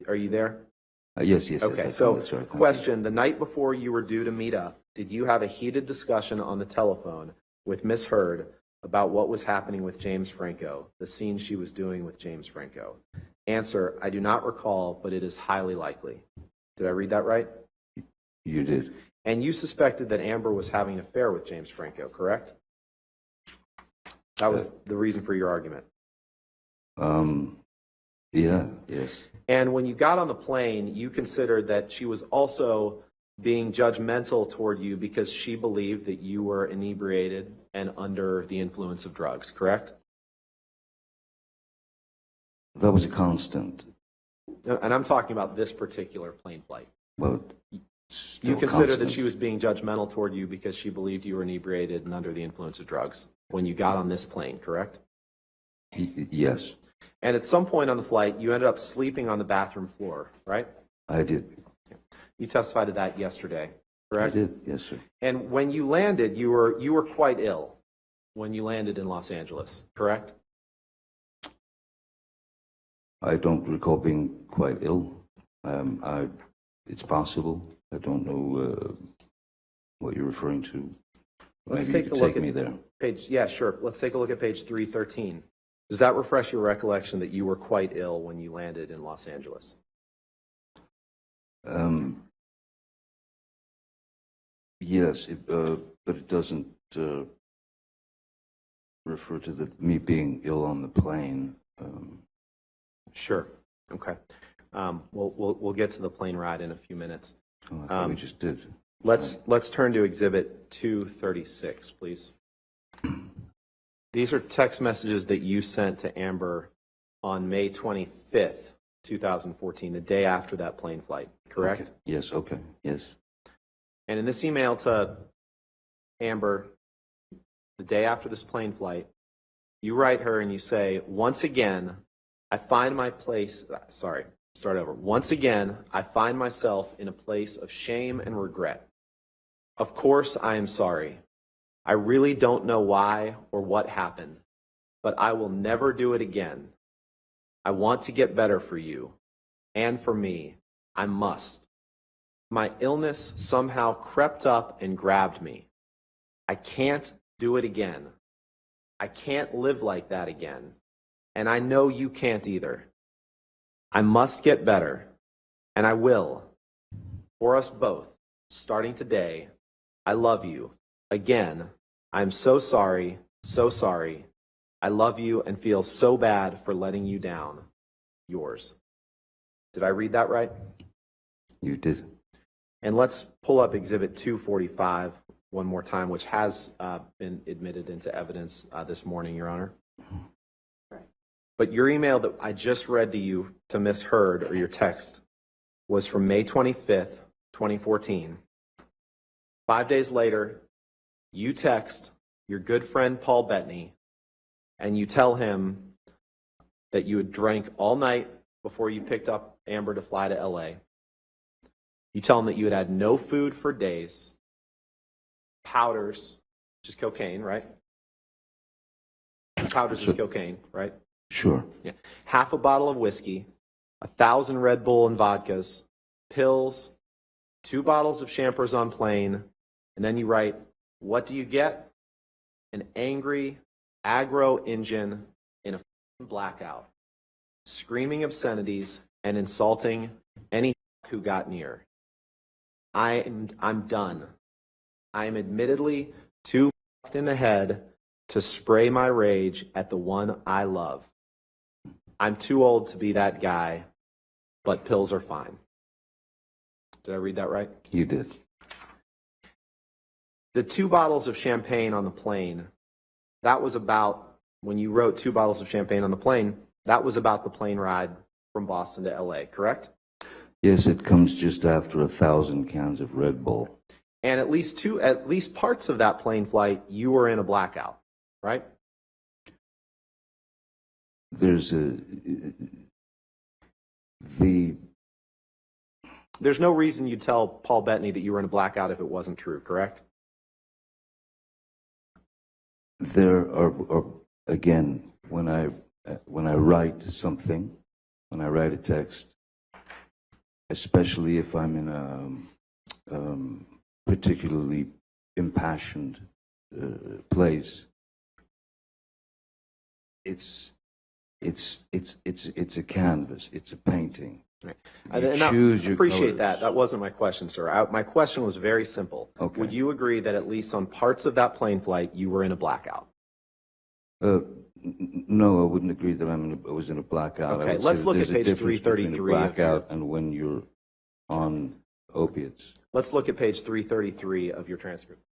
Are you there? Yes, yes. Okay, yes, so sorry, question, the night before you were due to meet up, did you have a heated discussion on the telephone with Miss Heard about what was happening with James Franco, the scene she was doing with James Franco? Answer, I do not recall, but it is highly likely. Did I read that right? You did. And you suspected that Amber was having an affair with James Franco, correct? That was the reason for your argument. Yeah, yes. And when you got on the plane, you considered that she was also being judgmental toward you because she believed that you were inebriated and under the influence of drugs, correct? That was a constant. And I'm talking about this particular plane flight. Well, You consider that she was being judgmental toward you because she believed you were inebriated and under the influence of drugs when you got on this plane, correct? Yes. And at some point on the flight, you ended up sleeping on the bathroom floor, right? I did. You testified to that yesterday, correct? I did, yes, sir. And when you landed, you were quite ill when you landed in Los Angeles, correct? I don't recall being quite ill. It's possible. I don't know what you're referring to. Let's Maybe take you a could look take me at there. page. Yeah, sure. Let's take a look at page 313. Does that refresh your recollection that you were quite ill when you landed in Los Angeles? Yes, but it doesn't refer to me being ill on the plane. Sure. Okay. We'll get to the plane ride in a few minutes. I thought we just did. Let's turn to Exhibit 236, please. These are text messages that you sent to Amber on May 25th, 2014, the day after that plane flight, correct? Okay. Yes, okay, yes. And in this email to Amber, the day after this plane flight, you write her and you say, once again, I find my place, sorry, start over. Once again, I find myself in a place of shame and regret. Of course, I am sorry. I really don't know why or what happened, but I will never do it again. I want to get better for you and for me. I must. My illness somehow crept up and grabbed me. I can't do it again. I can't live like that again. And I know you can't either. I must get better, and I will. For us both, starting today, I love you. Again, I'm so sorry, so sorry. I love you and feel so bad for letting you down. Yours. Did I read that right? You did. And let's pull up Exhibit 245 one more time, which has been admitted into evidence this morning, Your Honor. But your email that I just read to you to Ms. Heard, or your text, was from May 25th, 2014. 5 days later, you text your good friend Paul Bettany, and you tell him that you had drank all night before you picked up Amber to fly to LA. You tell him that you had had no food for days, powders, which is cocaine, right? Powders is cocaine, right? Sure. Yeah. Half a bottle of whiskey, 1,000 Red Bull and vodkas, pills, 2 bottles of Champers on plane, and then you write, what do you get? An angry, aggro engine in a blackout, screaming obscenities and insulting any who got near. I'm done. I am admittedly too fucked in the head to spray my rage at the one I love. I'm too old to be that guy, but pills are fine. Did I read that right? You did. The 2 bottles of champagne on the plane, that was about, when you wrote 2 bottles of champagne on the plane, that was about the plane ride from Boston to LA, correct? Yes, it comes just after 1,000 cans of Red Bull. And at least parts of that plane flight, you were in a blackout, right? There's There's no reason you'd tell Paul Bettany that you were in a blackout if it wasn't true, correct? There are again, when I write something, when I write a text, especially if I'm in a particularly impassioned place. It's a canvas. It's a painting. Right. You And choose I your appreciate colors. that. That wasn't my question, sir. My question was very simple. Okay. Would you agree that at least on parts of that plane flight, you were in a blackout? No, I wouldn't agree that I was in a blackout. I Okay, would say let's that look at there's a page difference between 333 a of your- blackout and when you're on opiates. Let's look at page 333 of your transcript.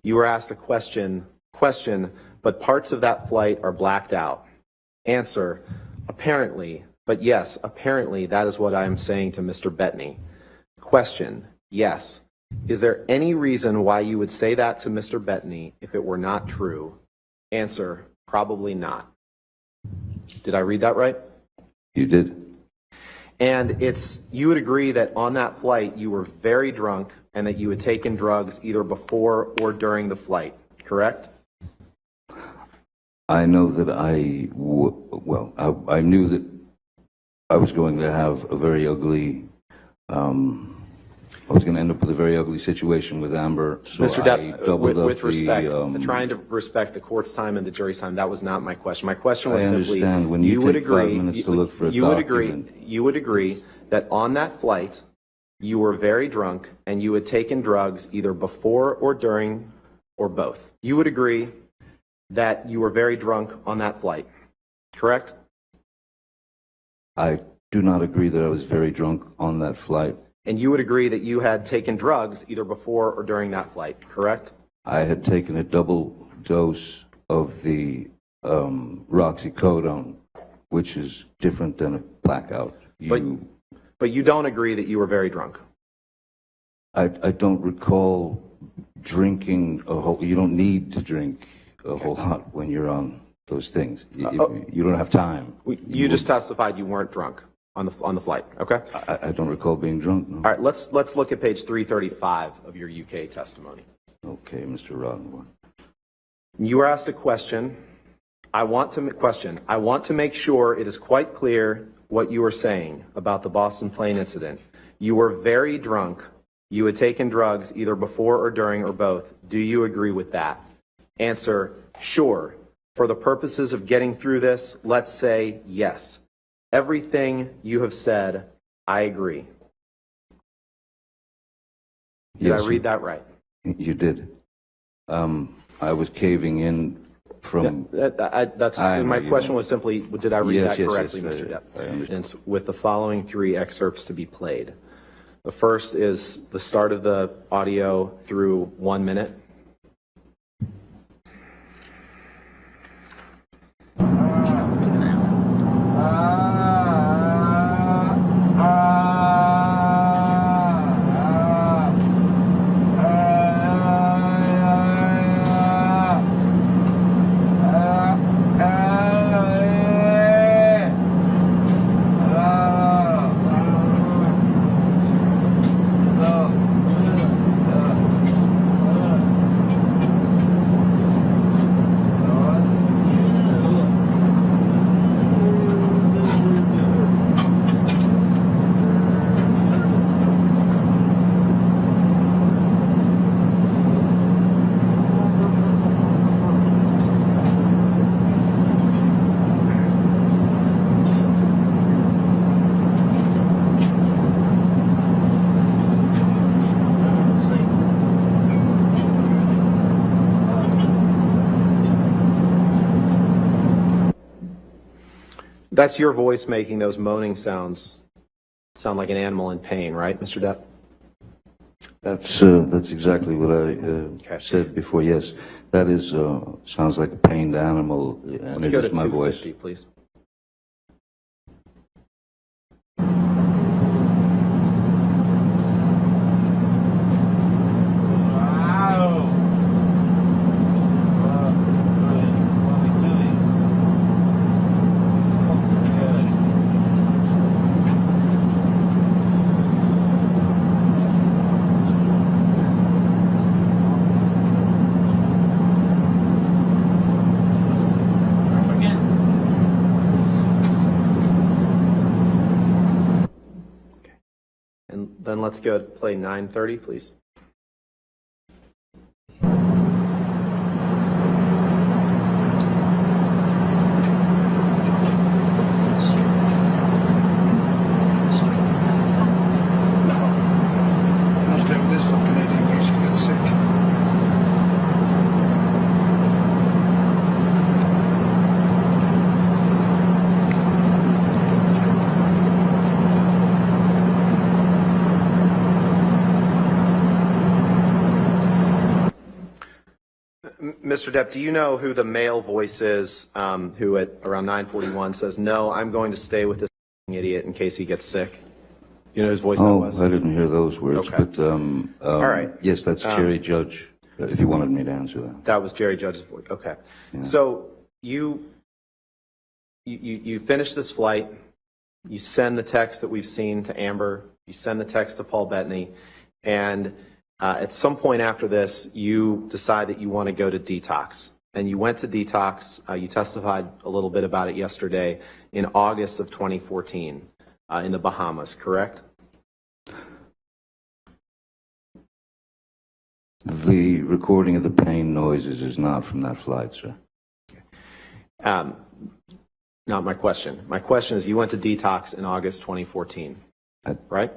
You were asked a question, but parts of that flight are blacked out. Answer, apparently, but yes, apparently that is what I am saying to Mr. Bettany. Question, yes. Is there any reason why you would say that to Mr. Bettany if it were not true? Answer, probably not. Did I read that right? You did? And you would agree that on that flight you were very drunk and that you had taken drugs either before or during the flight, correct? I know that I knew that I was going to have a very ugly, I was going to end up with a very ugly situation with Amber, so Mr. I Depp, doubled up with respect, the, trying to respect the court's time and the jury's time, that was not my question. My question was I simply, understand. When you would take agree, 5 minutes to look for a you would document. agree, you would agree that on that flight you were very drunk and you had taken drugs either before or during or both. You would agree that you were very drunk on that flight, correct? I do not agree that I was very drunk on that flight. And you would agree that you had taken drugs either before or during that flight, correct? I had taken a double dose of the roxycodone, which is different than a blackout. But you don't agree that you were very drunk? I don't recall drinking a whole. You don't need to drink a whole lot when you're on those things. You don't have time. You just testified you weren't drunk on the flight, okay? I don't recall being drunk. No. All right, let's look at page 335 of your UK testimony. Okay, Mr. Roddenberry. You were asked a question. I want to make sure it is quite clear what you were saying about the Boston plane incident. You were very drunk. You had taken drugs either before or during or both. Do you agree with that? Answer, sure. For the purposes of getting through this, let's say yes. Everything you have said, I agree. Did Yes, I read that right? You did. I was caving in from. My question was simply, did I read that correctly, yes, Mr. Depp? I understand. And it's with the following 3 excerpts to be played. The first is the start of the audio through 1 minute. That's your voice making those moaning sounds sound like an animal in pain, right, Mr. Depp? That's exactly what I said before. Yes, that is sounds like a pained animal, and Let's it go to is my voice. 250, please. then let's go to play 9:30, please. I'll stay with this fucking idiot. He should get sick. Mr. Depp, do you know who the male voice is who at around 9:41 says, no, I'm going to stay with this idiot in case he gets sick? You know whose voice that was? I didn't hear those words, Okay. but All right. yes, that's Jerry Judge, if you wanted me to answer that. That was Jerry Judge's voice. Okay. So you finish this flight. You send the text that we've seen to Amber. You send the text to Paul Bettany. And at some point after this, you decide that you want to go to detox. And you went to detox. You testified a little bit about it yesterday in August of 2014 in the Bahamas, correct? The recording of the plane noises is not from that flight, sir. Not my question. My question is, you went to detox in August 2014, right?